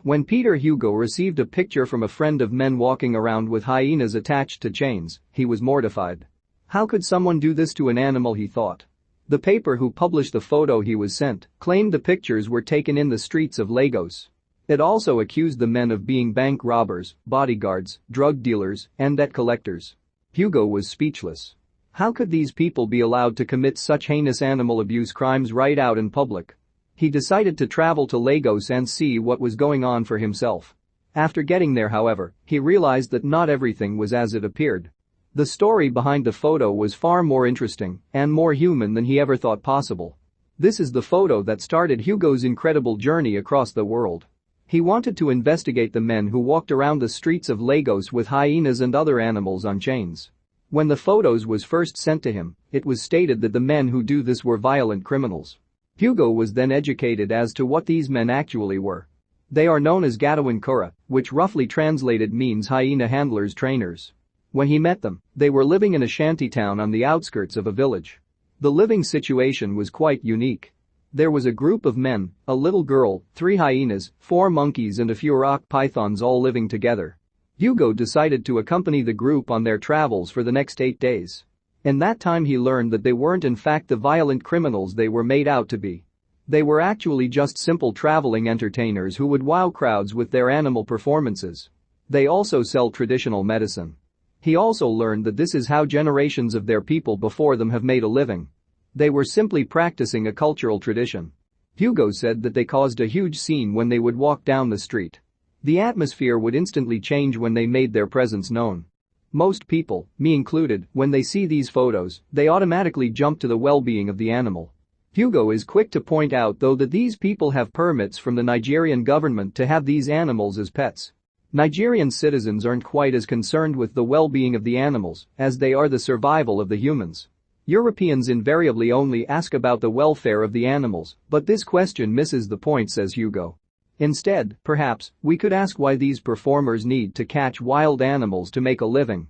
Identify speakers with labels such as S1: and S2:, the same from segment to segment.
S1: When Peter Hugo received a picture from a friend of men walking around with hyenas attached to chains, he was mortified. How could someone do this to an animal, he thought. The paper who published the photo he was sent claimed the pictures were taken in the streets of Lagos. It also accused the men of being bank robbers, bodyguards, drug dealers, and debt collectors. Hugo was speechless. How could these people be allowed to commit such heinous animal abuse crimes right out in public? He decided to travel to Lagos and see what was going on for himself. After getting there, however, he realized that not everything was as it appeared. The story behind the photo was far more interesting and more human than he ever thought possible. This is the photo that started Hugo's incredible journey across the world. He wanted to investigate the men who walked around the streets of Lagos with hyenas and other animals on chains. When the photos was first sent to him, it was stated that the men who do this were violent criminals. Hugo was then educated as to what these men actually were. They are known as Gadawin Kura, which roughly translated means hyena handlers trainers. When he met them, they were living in a shanty town on the outskirts of a village. The living situation was quite unique. There was a group of men, a little girl, 3 hyenas, 4 monkeys and a few rock pythons all living together. Hugo decided to accompany the group on their travels for the next 8 days. In that time he learned that they weren't in fact the violent criminals they were made out to be. They were actually just simple traveling entertainers who would wow crowds with their animal performances. They also sell traditional medicine. He also learned that this is how generations of their people before them have made a living. They were simply practicing a cultural tradition. Hugo said that they caused a huge scene when they would walk down the street. The atmosphere would instantly change when they made their presence known. Most people, me included, when they see these photos, they automatically jump to the well-being of the animal. Hugo is quick to point out though that these people have permits from the Nigerian government to have these animals as pets. Nigerian citizens aren't quite as concerned with the well-being of the animals as they are the survival of the humans. Europeans invariably only ask about the welfare of the animals, but this question misses the point, says Hugo. Instead, perhaps, we could ask why these performers need to catch wild animals to make a living.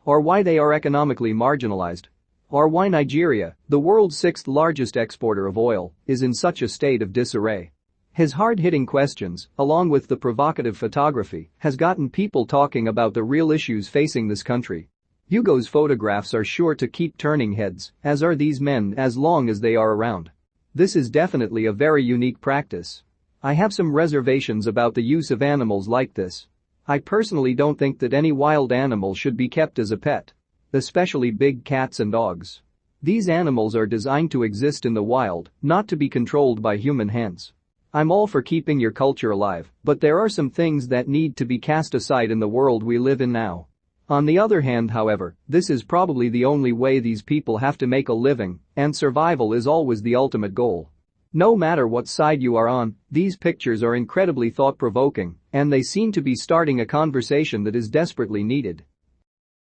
S1: Or why they are economically marginalized. Or why Nigeria, the world's 6th largest exporter of oil, is in such a state of disarray. His hard-hitting questions, along with the provocative photography, has gotten people talking about the real issues facing this country. Hugo's photographs are sure to keep turning heads, as are these men as long as they are around. This is definitely a very unique practice. I have some reservations about the use of animals like this. I personally don't think that any wild animal should be kept as a pet. Especially big cats and dogs. These animals are designed to exist in the wild, not to be controlled by human hands. I'm all for keeping your culture alive, but there are some things that need to be cast aside in the world we live in now. On the other hand, however, this is probably the only way these people have to make a living, and survival is always the ultimate goal. No matter what side you are on, these pictures are incredibly thought-provoking, and they seem to be starting a conversation that is desperately needed.